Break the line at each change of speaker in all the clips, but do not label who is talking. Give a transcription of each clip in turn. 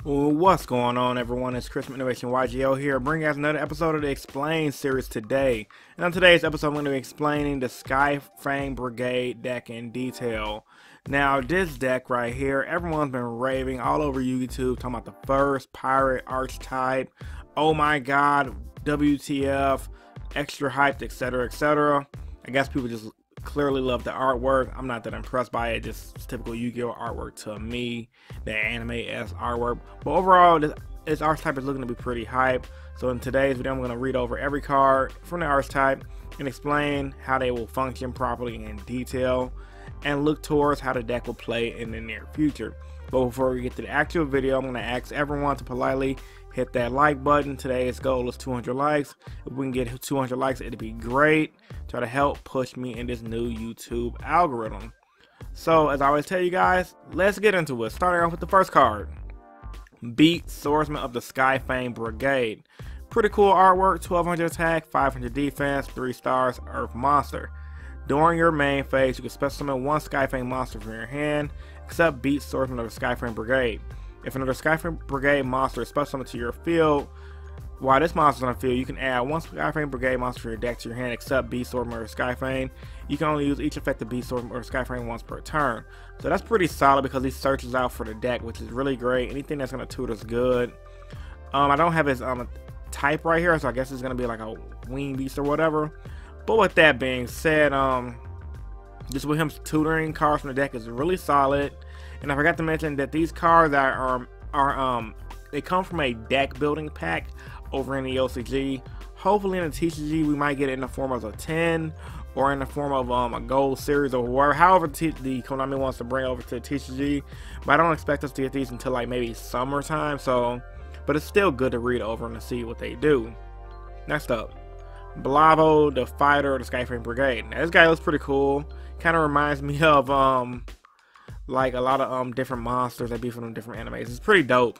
What's going on, everyone? It's Chris from Innovation YGO here, bringing us another episode of the Explained series today. And on today's episode, I'm going to be explaining the Skyfang Brigade deck in detail. Now, this deck right here, everyone's been raving all over YouTube, talking about the first pirate archetype. Oh my god, WTF, extra hyped, etc., etc. I guess people just clearly love the artwork. I'm not that impressed by it, just typical Yu-Gi-Oh artwork to me, the anime-esque artwork. But overall, this archetype is looking to be pretty hype. So in today's video, I'm going to read over every card from the archetype and explain how they will function properly in detail and look towards how the deck will play in the near future. But before we get to the actual video, I'm going to ask everyone to politely hit that like button. Today's goal is 200 likes. If we can get 200 likes, it'd be great. Try to help push me in this new YouTube algorithm. So, as I always tell you guys, let's get into it. Starting off with the first card. Beat Swordsman of the Skyfang Brigade. Pretty cool artwork, 1200 attack, 500 defense, 3 stars, Earth monster. During your main phase, you can special summon one Skyfang monster from your hand, except Beat Swordsman of the Skyfang Brigade. If another Skyfang Brigade monster is special summoned to your field, while this monster is on the field, you can add one Skyfang Brigade monster from your deck to your hand, except Beast Swordsman or Skyfang. You can only use each effect of Beast Swordsman or Skyfang once per turn. So that's pretty solid because he searches out for the deck, which is really great. Anything that's going to tutor is good. I don't have his type right here, so I guess it's going to be like a wing beast or whatever. But with that being said, just with him tutoring cards from the deck is really solid. And I forgot to mention that these cards they come from a deck building pack over in the OCG. Hopefully in the TCG we might get it in the form of a 10 or in the form of a gold series or whatever, however the Konami wants to bring over to the TCG. But I don't expect us to get these until like maybe summertime. So, but it's still good to read over and to see what they do. Next up, Blavo, the fighter of the Skyfang Brigade. Now this guy looks pretty cool. Kind of reminds me of like a lot of different monsters that be from different animes. It's pretty dope.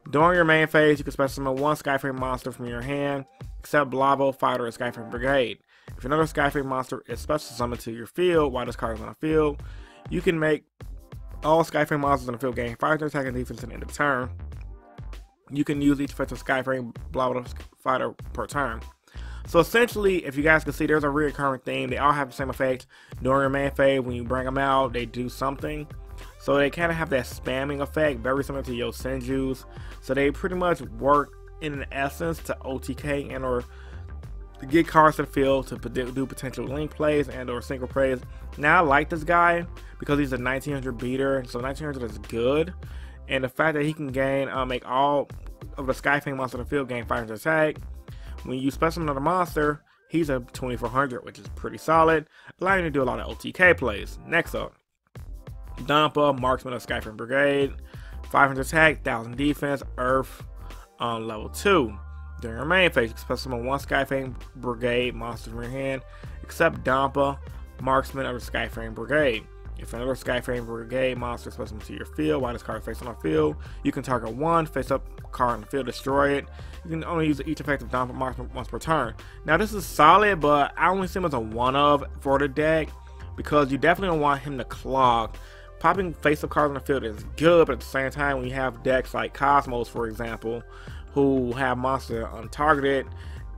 During your main phase, you can special summon one Skyfang monster from your hand, except Blavo, fighter of Skyfang Brigade. If another Skyfang monster is special summoned to your field while this card is on the field, you can make all Skyfang monsters on the field gain 500 attack and defense at the end of the turn. You can use each effect of Skyfang Blavo fighter per turn. So essentially, if you guys can see, there's a recurring theme. They all have the same effect. During your main phase, when you bring them out, they do something. So they kind of have that spamming effect, very similar to Yosenju's. So they pretty much work in essence to OTK and or to get cards to the field to do potential link plays and or single plays. Now I like this guy because he's a 1900 beater, so 1900 is good. And the fact that he can gain, make all of the Skyfang monsters on the field gain 500 attack. When you special another monster, he's a 2400, which is pretty solid, allowing you to do a lot of OTK plays. Next up, Donpa, Marksman of Skyfang Brigade, 500 attack, 1000 defense, Earth on level 2. During your main phase, you can special summon one Skyfang Brigade monster from your hand, except Donpa, Marksman of the Skyfang Brigade. If another Skyfang Brigade monster is special summoned to your field while this card is faced on the field, you can target one face-up card on the field, destroy it. You can only use each effect of Donpa Marksman once per turn. Now this is solid, but I only see him as a one-of for the deck because you definitely don't want him to clog. Popping face-up cards on the field is good, but at the same time, when you have decks like Cosmos, for example, who have monsters untargeted,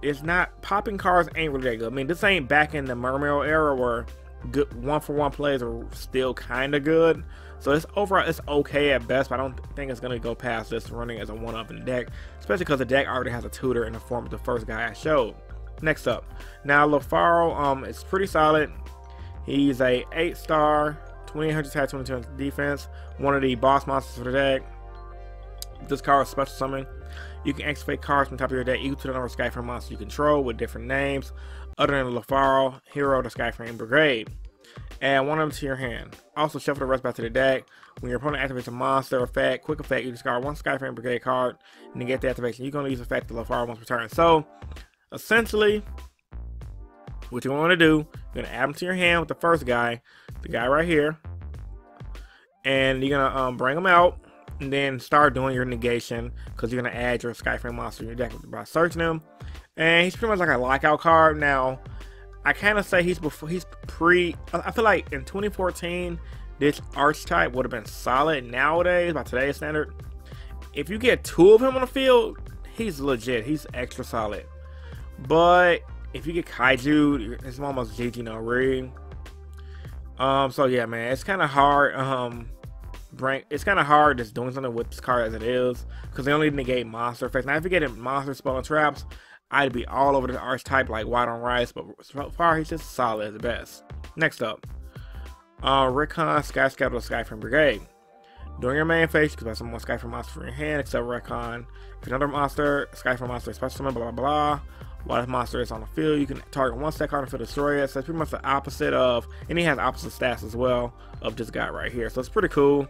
it's not, popping cards ain't really that good. I mean, this ain't back in the Mermail era where good 1-for-1 plays are still kind of good. So it's overall, it's okay at best, but I don't think it's going to go past this running as a one-up in the deck, especially because the deck already has a tutor in the form of the first guy I showed. Next up, now Lafaro, it's pretty solid. He's a 8-star, 2800 attack, 2200 defense, one of the boss monsters for the deck. This card is special summon. You can activate cards from the top of your deck equal to the number of Skyfang monsters you control with different names other than Lafaro, hero of the Skyfang Brigade. Add one of them to your hand. Also shuffle the rest back to the deck. When your opponent activates a monster effect, quick effect, you discard one Skyfang Brigade card and to get the activation, you're going to use the effect of Lafaro once per turn. So essentially, what you want to do, you're going to add them to your hand with the first guy, the guy right here, and you're going to bring them out and then start doing your negation because you're going to add your Skyfang monster in your deck by searching them. And he's pretty much like a lockout card. Now, I kind of say he's pre, I feel like in 2014, this archetype would have been solid. Nowadays, by today's standard, if you get 2 of him on the field, he's legit. He's extra solid. But if you get Kaiju, it's almost GG no read. So yeah, man, it's kind of hard. It's kind of hard just doing something with this card as it is, because they only negate monster effects. Now, if you get monster spell and traps, I'd be all over the archetype like white on rice. But so far, he's just solid at the best. Next up, Recon Sky Scout or Skyfang Brigade. During your main phase, you can special one Skyfang monster from your hand, except Recon. If another monster, Skyfang monster, special summon, blah blah blah. While this monster is on the field, you can target one set card and field destroy it. So it's pretty much the opposite of, and he has opposite stats as well of this guy right here. So it's pretty cool.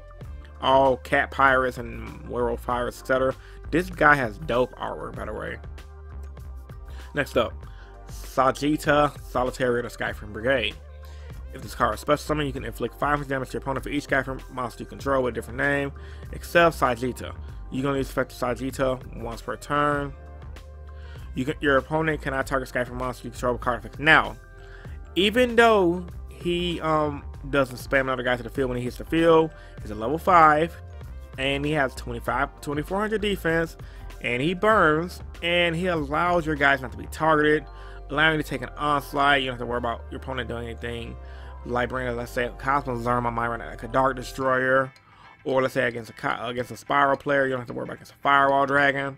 All cat pirates and werewolf pirates, etc. This guy has dope artwork, by the way. Next up, Sajita, Solitary or the Skyfang Brigade. If this card is special summon, you can inflict 500 damage to your opponent for each Skyfang monster you control with a different name, except Sajita. You can only use effect Sajita once per turn. Your opponent cannot target Skyfang monster you control with card effects. Now, even though he doesn't spam another guy to the field when he hits the field, he's a level 5, and he has 2400 defense, and he burns, and he allows your guys not to be targeted, allowing you to take an onslaught. You don't have to worry about your opponent doing anything, like bringing, let's say, a Cosmic Zerma might run like a Dark Destroyer, or let's say against a Spiral player, you don't have to worry about against a Firewall Dragon.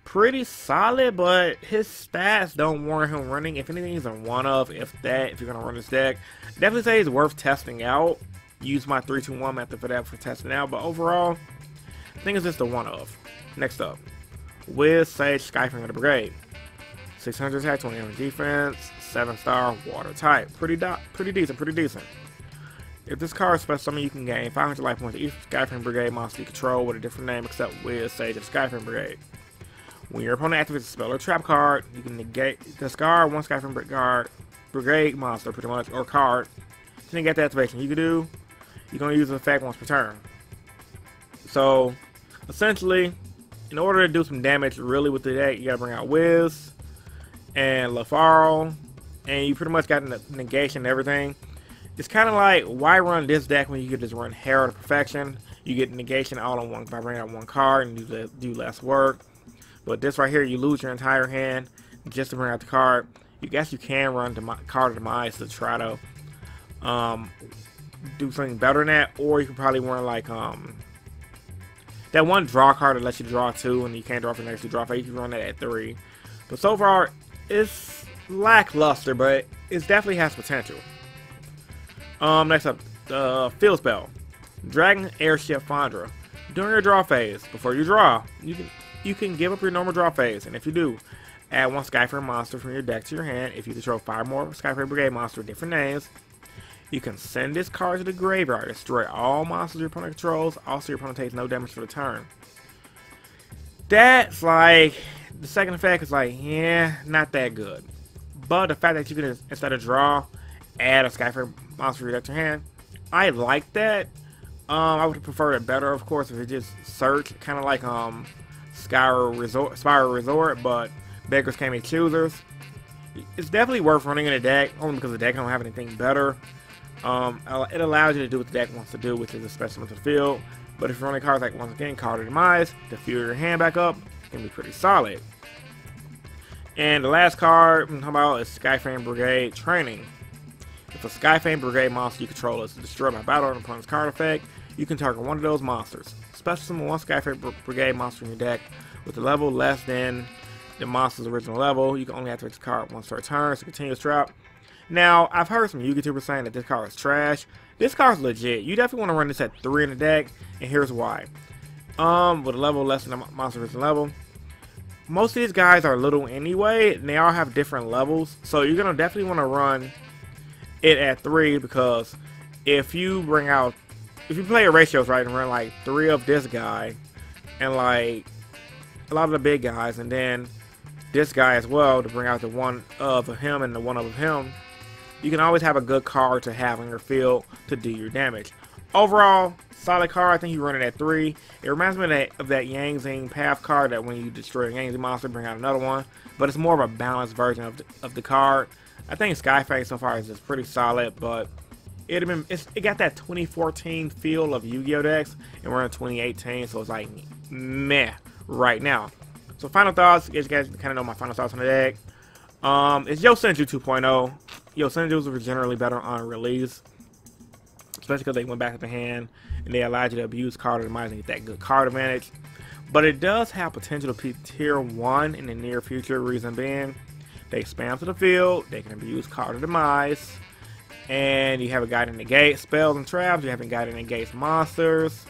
Pretty solid, but his stats don't warrant him running. If anything, he's a one of, if that, if you're going to run this deck. Definitely say he's worth testing out. Use my 3-2-1 method for that for testing out, but overall, I think it's just a one of. Next up, Wiz Sage Skyfang of the Brigade. 600 attack, 20 defense, 7-star, water type. Pretty decent. If this card is special summon, you can gain 500 life points to each Skyfang Brigade monster you control with a different name except Wiz Sage of Skyfang Brigade. When your opponent activates a spell or trap card, you can discard one Skyfang Brigade monster, pretty much, or card. To negate the activation, you can only use the effect once per turn. So, essentially, in order to do some damage really with the deck, you gotta bring out Wiz and LaFaro, and you pretty much got negation and everything. It's kind of like, why run this deck when you could just run Herald of Perfection? You get negation all in one by bringing out one card and do less work. But this right here, you lose your entire hand just to bring out the card. You guess you can run the card of Demise to try to do something better than that, or you can probably run like that one draw card that lets you draw 2 and you can't draw for the next 2 draw 5. You can run that at 3. But so far, it's lackluster, but it definitely has potential. Next up, the field spell, Dragon Airship Fondra. During your draw phase, before you draw, you can give up your normal draw phase, and if you do, add one Skyfang monster from your deck to your hand. If you control 5 more Skyfang Brigade monsters with different names, you can send this card to the graveyard, destroy all monsters your opponent controls. Also, your opponent takes no damage for the turn. That's like, the second effect is like, yeah, not that good. But the fact that you can, instead of draw, add a Skyfang monster to your deck to your hand, I like that. I would prefer it better, of course, if it just search, kind of like Spiral Resort, but beggars can't be choosers. It's definitely worth running in a deck, only because the deck don't have anything better. It allows you to do what the deck wants to do, which is a specimen to the field. But if you're running cards like, once again, Card of Demise, to fuel your hand back up, it can be pretty solid. And the last card I'm talking about is Skyfang Brigade Training. If a Skyfang Brigade monster you control is destroyed by battle or an opponent's card effect, you can target one of those monsters. Special summon one Skyfang Brigade monster in your deck with a level less than the monster's original level. You can only activate this card once per turn. It's a continuous trap. Now, I've heard some YouTubers saying that this card is trash. This card's legit. You definitely want to run this at 3 in the deck, and here's why. With a level less than the monster's original level, most of these guys are little anyway, and they all have different levels. So you're gonna definitely want to run it at 3, because if you play your ratios right and run like 3 of this guy and like a lot of the big guys, and then this guy as well to bring out the one of him and the one of him, you can always have a good card to have on your field to do your damage. Overall, solid card. I think you run it at 3. It reminds me of that Yang Zing Path card that when you destroy a Yang Zing monster, bring out another one. But it's more of a balanced version of the card. I think Skyfang so far is just pretty solid, but it got that 2014 feel of Yu-Gi-Oh decks, and we're in 2018, so it's like, meh right now. So final thoughts, you guys kind of know my final thoughts on the deck. It's Yosenju 2.0. Yosenjus were generally better on release, especially because they went back to the hand and they allowed you to abuse card advantage and get that good card advantage. But it does have potential to be tier 1 in the near future, reason being they spam to the field, they can abuse card demise, and you have a guy to negate spells and traps, you have a guy to negate monsters.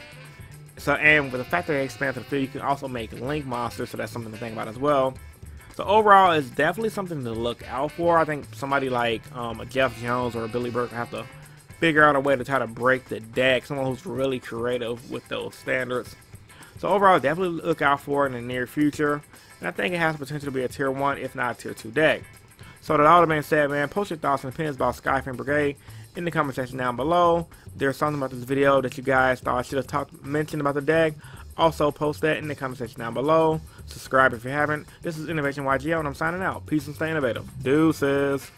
So, and with the fact that they expand to the field, you can also make link monsters, so that's something to think about as well. So overall, it's definitely something to look out for. I think somebody like a Jeff Jones or a Billy Burke have to figure out a way to try to break the deck. Someone who's really creative with those standards. So overall, definitely look out for it in the near future. And I think it has potential to be a tier 1, if not a tier 2 deck. So that all being said, man, post your thoughts and opinions about Skyfang Brigade in the comment section down below. If there's something about this video that you guys thought I should have mentioned about the deck, also post that in the comment section down below. Subscribe if you haven't. This is Innovation YGO, and I'm signing out. Peace and stay innovative. Deuces.